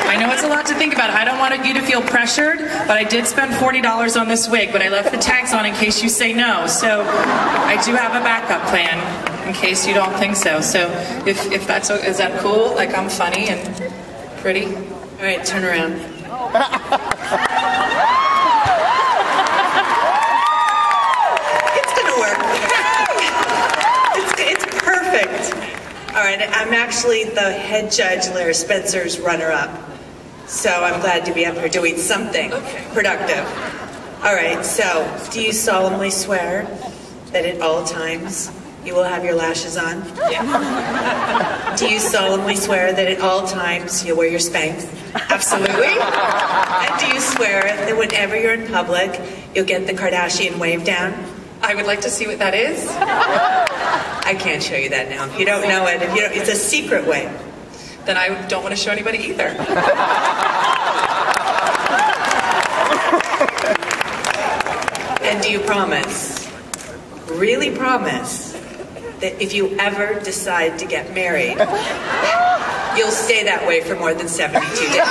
I know it's a lot to think about. I don't want you to feel pressured, but I did spend $40 on this wig, but I left the tags on in case you say no. So I do have a backup plan in case you don't think so. So if that's, is that cool? Like I'm funny and pretty? All right, turn around. It's gonna work. It's perfect. All right, I'm actually the head judge, Larry Spencer's runner-up. So I'm glad to be up here doing something productive. All right, so do you solemnly swear that at all times you will have your lashes on? Yeah. Do you solemnly swear that at all times you'll wear your Spanx? Absolutely. And do you swear that whenever you're in public, you'll get the Kardashian wave down? I would like to see what that is. I can't show you that now. If you don't know it, it's a secret wave. Then I don't want to show anybody either. And do you promise, really promise, that if you ever decide to get married, you'll stay that way for more than 72 days?